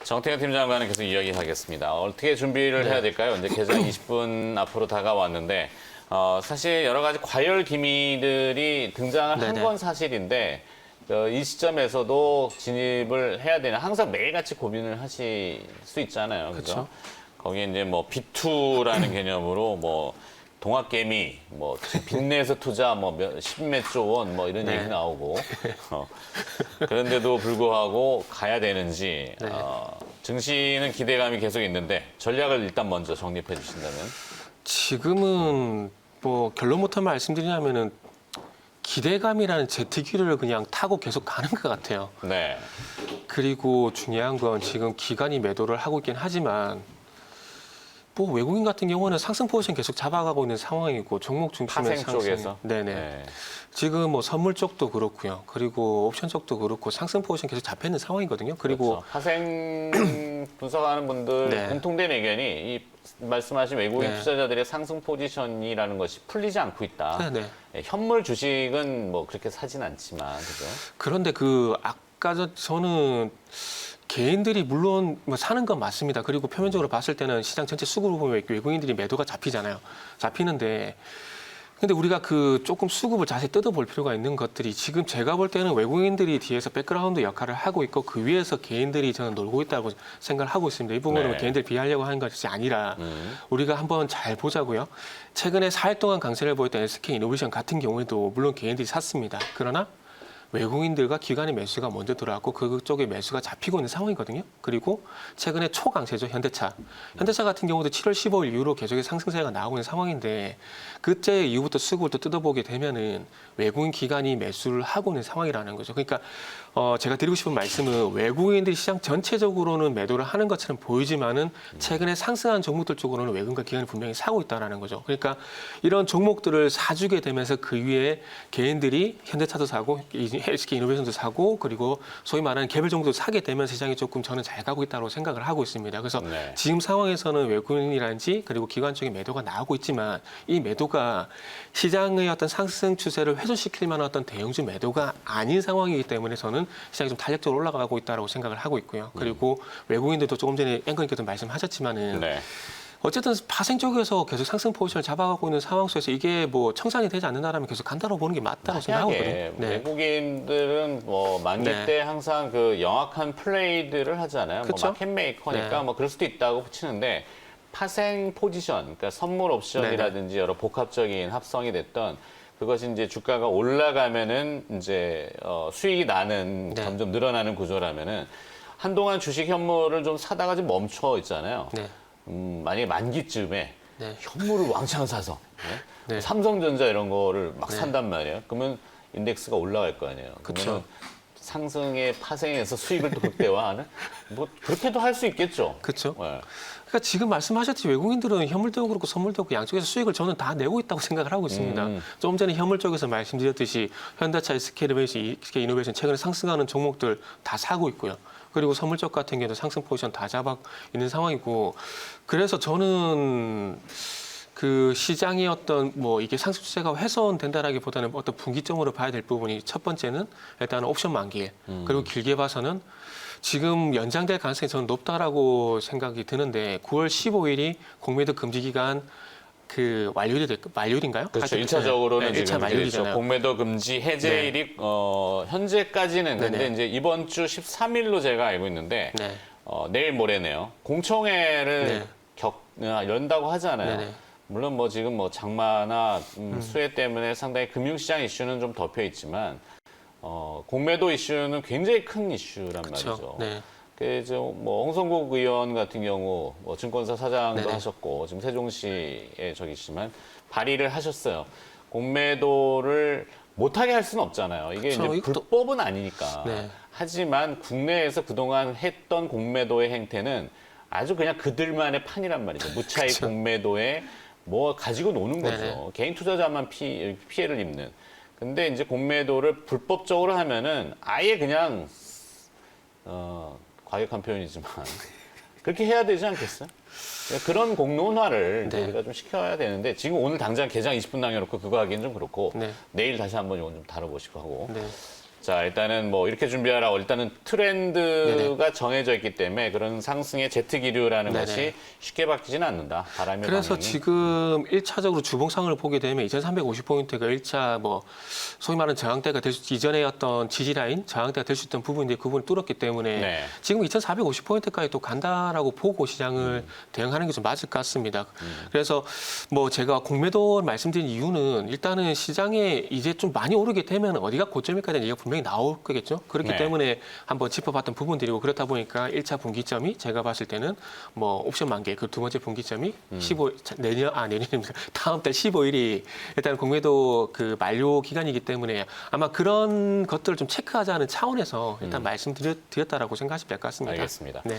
정태근 팀장과는 계속 이야기하겠습니다. 어떻게 준비를 해야 될까요? 이제 개장 20분 앞으로 다가왔는데 사실 여러 가지 과열 기미들이 등장을 한 건 사실인데 이 시점에서도 진입을 해야 되나 항상 매일같이 고민을 하실 수 있잖아요. 그렇죠? 거기에 이제 뭐 B2라는 개념으로 뭐 동학개미, 뭐 빚내서 투자 뭐 십몇 조 원 뭐 이런 얘기 나오고 그런데도 불구하고 가야 되는지 증시는 기대감이 계속 있는데 전략을 일단 먼저 정립해 주신다면 지금은 뭐 결론부터 말씀드리자면은 기대감이라는 제트기를 그냥 타고 계속 가는 것 같아요. 네. 그리고 중요한 건 지금 기관이 매도를 하고 있긴 하지만 뭐 외국인 같은 경우는 상승 포지션 계속 잡아가고 있는 상황이고 종목 중심의 파생 쪽에서 네네. 네. 지금 뭐 선물 쪽도 그렇고요. 그리고 옵션 쪽도 그렇고 상승 포지션 계속 잡혀 있는 상황이거든요. 그리고 그렇죠. 파생 분석하는 분들 공통된 의견이 이 말씀하신 외국인 투자자들의 상승 포지션이라는 것이 풀리지 않고 있다. 현물 주식은 뭐 그렇게 사진 않지만 그죠? 그런데 아까 저는 개인들이 물론 뭐 사는 건 맞습니다. 그리고 표면적으로 봤을 때는 시장 전체 수급을 보면 외국인들이 매도가 잡히잖아요. 잡히는데 근데 우리가 조금 수급을 자세히 뜯어볼 필요가 있는 것들이 지금 제가 볼 때는 외국인들이 뒤에서 백그라운드 역할을 하고 있고 그 위에서 개인들이 저는 놀고 있다고 생각을 하고 있습니다. 이 부분은 개인들 비하려고 하는 것이 아니라 우리가 한번 잘 보자고요. 최근에 4일 동안 강세를 보였던 SK이노베이션 같은 경우에도 물론 개인들이 샀습니다. 그러나 외국인들과 기관의 매수가 먼저 들어왔고 그쪽에 매수가 잡히고 있는 상황이거든요. 그리고 최근에 초강세죠, 현대차. 현대차 같은 경우도 7월 15일 이후로 계속해서 상승세가 나오고 있는 상황인데 그때 이후부터 수급을 또 뜯어보게 되면은 외국인 기관이 매수를 하고 있는 상황이라는 거죠. 그러니까 제가 드리고 싶은 말씀은 외국인들이 시장 전체적으로는 매도를 하는 것처럼 보이지만은 최근에 상승한 종목들 쪽으로는 외국인과 기관이 분명히 사고 있다는 거죠. 그러니까 이런 종목들을 사주게 되면서 그 위에 개인들이 현대차도 사고 SK이노베이션도 사고 그리고 소위 말하는 개별 정도 사게 되면 시장이 조금 저는 잘 가고 있다고 생각을 하고 있습니다. 그래서 지금 상황에서는 외국인이라든지 그리고 기관 쪽의 매도가 나오고 있지만 이 매도가 시장의 어떤 상승 추세를 훼손시킬 만한 어떤 대형주 매도가 아닌 상황이기 때문에 저는 시장이 좀 탄력적으로 올라가고 있다고 생각을 하고 있고요. 그리고 외국인들도 조금 전에 앵커님께서 말씀하셨지만은 어쨌든 파생 쪽에서 계속 상승 포지션을 잡아가고 있는 상황 속에서 이게 뭐 청산이 되지 않는다면 계속 간다고 보는 게 맞다고 생각하거든요. 외국인들은 뭐 만기 때 항상 영악한 플레이들을 하잖아요. 뭐 마켓 메이커니까 뭐 그럴 수도 있다고 치는데 파생 포지션, 그러니까 선물 옵션이라든지 여러 복합적인 합성이 됐던 그것이 이제 주가가 올라가면은 이제 수익이 나는 점점 늘어나는 구조라면은 한동안 주식 현물을 좀 사다가 좀 멈춰 있잖아요. 만약에 만기쯤에 현물을 왕창 사서 삼성전자 이런 거를 막 산단 말이에요. 그러면 인덱스가 올라갈 거 아니에요. 그러면 상승의 파생에서 수익을 또 극대화하는 뭐 그렇게도 할 수 있겠죠. 그렇죠. 그러니까 지금 말씀하셨듯이 외국인들은 현물도 그렇고 선물도 그렇고 양쪽에서 수익을 저는 다 내고 있다고 생각을 하고 있습니다. 조금 전에 현물 쪽에서 말씀드렸듯이 현대차, SK이노베이션 최근에 상승하는 종목들 다 사고 있고요. 그리고 선물 쪽 같은 경우도 상승 포지션 다 잡아 있는 상황이고 그래서 저는 시장의 어떤 뭐 이게 상승 추세가 훼손된다라기보다는 어떤 분기점으로 봐야 될 부분이 첫 번째는 일단 옵션 만기에 그리고 길게 봐서는 지금 연장될 가능성이 저는 높다라고 생각이 드는데 9월 15일이 공매도 금지 기간 만료일인가요? 그렇죠. 1차적으로는 지금 만료일이잖아요. 공매도 금지 해제일이 현재까지는 근데 이제 이번 주 13일로 제가 알고 있는데 내일 모레네요. 공청회를 연다고 하잖아요. 물론 뭐 지금 뭐 장마나 수해 때문에 상당히 금융시장 이슈는 좀 덮여 있지만 공매도 이슈는 굉장히 큰 이슈란 말이죠. 뭐 홍성국 의원 같은 경우 뭐 증권사 사장도 하셨고 지금 세종시에 저기지만 발의를 하셨어요. 공매도를 못하게 할 수는 없잖아요. 이게 이제 불법은 아니니까. 하지만 국내에서 그동안 했던 공매도의 행태는 아주 그냥 그들만의 판이란 말이죠. 무차익 공매도에 뭐 가지고 노는 거죠. 개인 투자자만 피해를 입는. 근데 이제 공매도를 불법적으로 하면은 아예 그냥 과격한 표현이지만 그렇게 해야 되지 않겠어요? 그런 공론화를 우리가 좀 시켜야 되는데 지금 오늘 당장 개장 20분 남겨놓고 그거 하기는 좀 그렇고 내일 다시 한번 이건 좀 다뤄보시고 하고 자, 일단은 뭐 이렇게 준비하라고 일단은 트렌드가 정해져 있기 때문에 그런 상승의 제트기류라는 것이 쉽게 바뀌지는 않는다. 바람의 그래서 방향이. 지금 1차적으로 주봉상을 보게 되면 2350포인트가 1차 뭐 소위 말하는 저항대가 될 수, 이전에 어떤 지지라인, 저항대가 될 수 있던 부분인데 그 부분을 뚫었기 때문에 지금 2450포인트까지 또 간다라고 보고 시장을 대응하는 게 좀 맞을 것 같습니다. 그래서 뭐 제가 공매도 말씀드린 이유는 일단은 시장에 이제 좀 많이 오르게 되면 어디가 고점일까지 얘기가 분명히 나올 거겠죠. 그렇기 때문에 한번 짚어봤던 부분들이고 그렇다 보니까 1차 분기점이 제가 봤을 때는 뭐 옵션 만기 그 두 번째 분기점이 15 내년입니다. 다음 달 15일이 일단 공매도 그 만료 기간이기 때문에 아마 그런 것들을 좀 체크하자는 차원에서 일단 말씀드렸다라고 생각하시면 될 것 같습니다. 알겠습니다. 네.